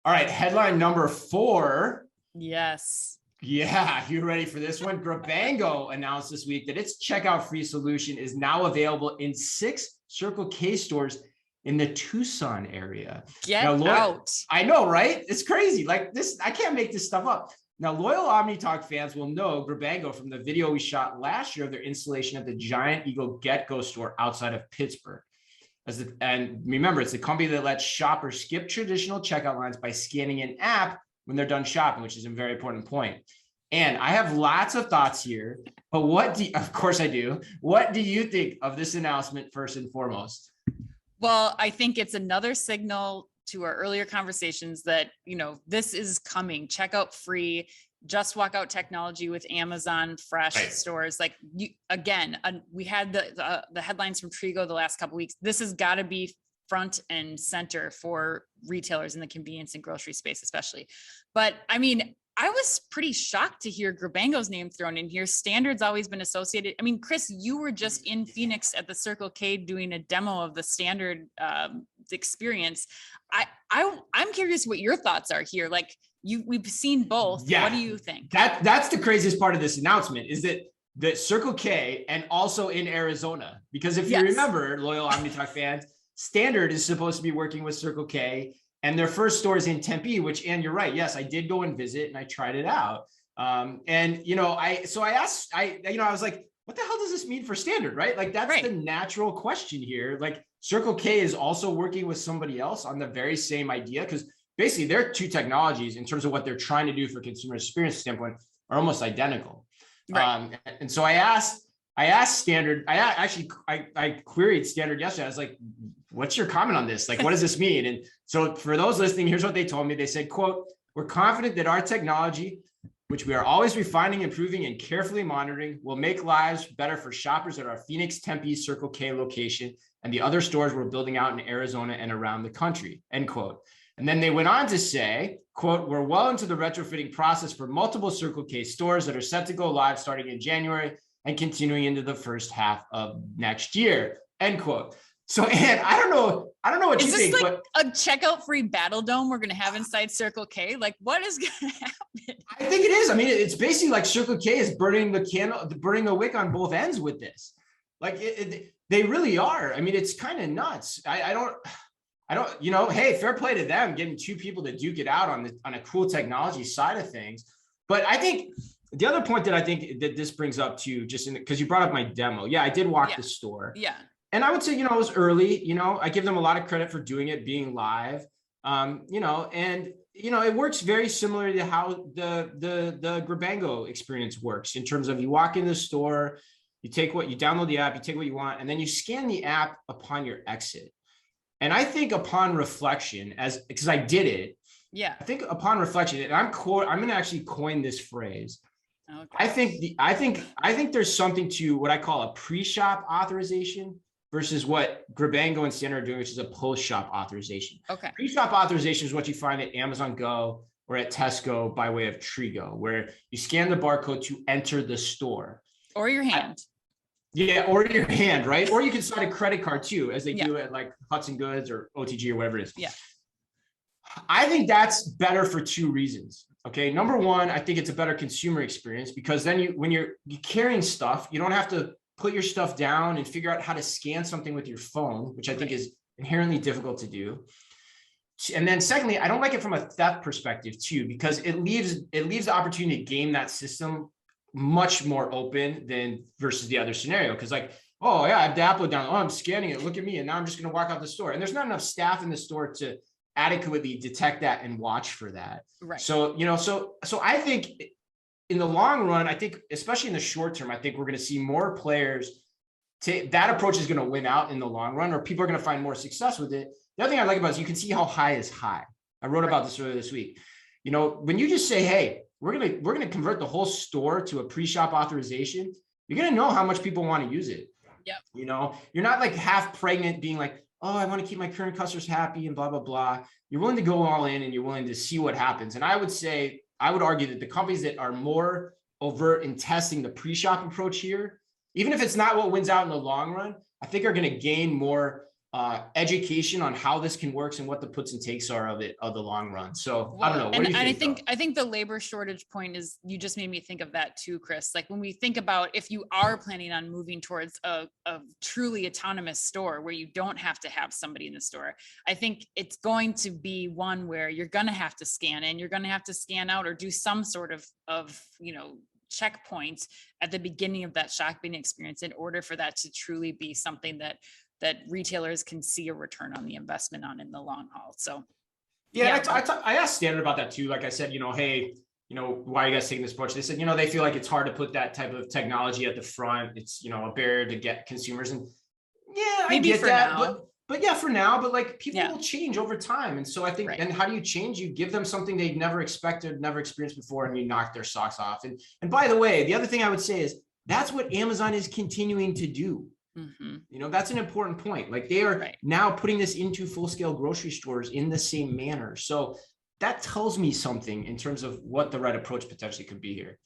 All right, headline number 4. Yes. Yeah, you ready for this one? Grabango announced this week that its checkout free solution is now available in 6 Circle K stores in the Tucson area. Get out. I know, right? It's crazy. Like this, I can't make this stuff up. Now, loyal Omni Talk fans will know Grabango from the video we shot last year of their installation at the Giant Eagle Get Go store outside of Pittsburgh. And remember, it's the company that lets shoppers skip traditional checkout lines by scanning an app when they're done shopping, which is a very important point. And I have lots of thoughts here, but of course I do. What do you think of this announcement first and foremost? Well, I think it's another signal to our earlier conversations that, this is coming. Checkout free, just walk out technology with Amazon Fresh stores. Like we had the headlines from Trigo the last couple of weeks. This has got to be front and center for retailers in the convenience and grocery space, especially. But I mean, I was pretty shocked to hear Grabango's name thrown in here. Standard's always been associated. I mean, Chris, you were just in Phoenix at the Circle K doing a demo of the Standard experience. I'm curious what your thoughts are here. Like we've seen both. Yeah. What do you think? That's the craziest part of this announcement is that Circle K and also in Arizona, because if you remember, loyal Omni Talk fans, Standard is supposed to be working with Circle K. And their first store is in Tempe, and you're right. Yes, I did go and visit and I tried it out. I was like, what the hell does this mean for Standard, right? Like that's the natural question here. Like Circle K is also working with somebody else on the very same idea, because basically their two technologies in terms of what they're trying to do for consumer experience standpoint are almost identical. Right. And so I asked Standard, I queried Standard yesterday. I was like, what's your comment on this? Like, what does this mean? And so for those listening, here's what they told me. They said, quote, "We're confident that our technology, which we are always refining, improving, and carefully monitoring, will make lives better for shoppers at our Phoenix, Tempe, Circle K location and the other stores we're building out in Arizona and around the country," end quote. And then they went on to say, quote, "We're well into the retrofitting process for multiple Circle K stores that are set to go live starting in January and continuing into the first half of next year," end quote. So, Ann, I don't know what you think. Is this like a checkout free battle dome we're going to have inside Circle K? Like, what is going to happen? I think it is. I mean, it's basically like Circle K is burning the wick on both ends with this. Like, they really are. I mean, it's kind of nuts. I don't. Hey, fair play to them getting two people to duke it out on a cool technology side of things. But I think the other point that I think that this brings up too, just because you brought up my demo. Yeah, I did walk the store. Yeah. And I would say, it was early, I give them a lot of credit for doing it, being live, it works very similar to how the Grabango experience works in terms of you walk in the store, you download the app, you take what you want, and then you scan the app upon your exit. And I think upon reflection, because I did it, I think upon reflection, and I'm going to actually coin this phrase. Okay. I think there's something to what I call a pre-shop authorization versus what Grabango and Standard are doing, which is a post-shop authorization. Okay. Pre-shop authorization is what you find at Amazon Go or at Tesco by way of Trigo, where you scan the barcode to enter the store. Or your hand. Or your hand, right? Or you can sign a credit card too, as they do at like Hudson Goods or OTG or whatever it is. Yeah. I think that's better for 2 reasons. Okay. Number one, I think it's a better consumer experience because then when you're carrying stuff, you don't have to put your stuff down and figure out how to scan something with your phone, which I think is inherently difficult to do. And then secondly, I don't like it from a theft perspective too, because it leaves the opportunity to game that system much more open than versus the other scenario. Cause like, oh yeah, I have the app down. Oh, I'm scanning it. Look at me. And now I'm just going to walk out the store. And there's not enough staff in the store to adequately detect that and watch for that. Right. So, so I think in the long run, I think, especially in the short term, I think we're going to see more players that approach is going to win out in the long run, or people are going to find more success with it. The other thing I like about it is you can see how high is high. I wrote about this earlier this week. When you just say, hey, we're going to convert the whole store to a pre-shop authorization, you're going to know how much people want to use it. Yeah. You're not like half pregnant being like, oh, I want to keep my current customers happy and blah, blah, blah. You're willing to go all in and you're willing to see what happens. And I would argue that the companies that are more overt in testing the pre-shop approach here, even if it's not what wins out in the long run, I think are going to gain more education on how this can work and what the puts and takes are of the long run. So I don't know. What and, do you and think? I think the labor shortage point is, you just made me think of that too, Chris. Like when we think about, if you are planning on moving towards a truly autonomous store where you don't have to have somebody in the store, I think it's going to be one where you're going to have to scan in, you're going to have to scan out, or do some sort of checkpoints at the beginning of that shopping experience in order for that to truly be something that retailers can see a return on the investment on in the long haul. So yeah. I asked Standard about that too. Like I said, hey, why are you guys taking this approach? They said, they feel like it's hard to put that type of technology at the front. It's, a barrier to get consumers. And yeah, maybe I get that, now. but yeah, for now, but like people will change over time. And so I think, and how do you change? You give them something they've never expected, never experienced before, and you knock their socks off. And by the way, the other thing I would say is that's what Amazon is continuing to do. Mm-hmm. That's an important point. Like they are now putting this into full-scale grocery stores in the same manner. So that tells me something in terms of what the right approach potentially could be here.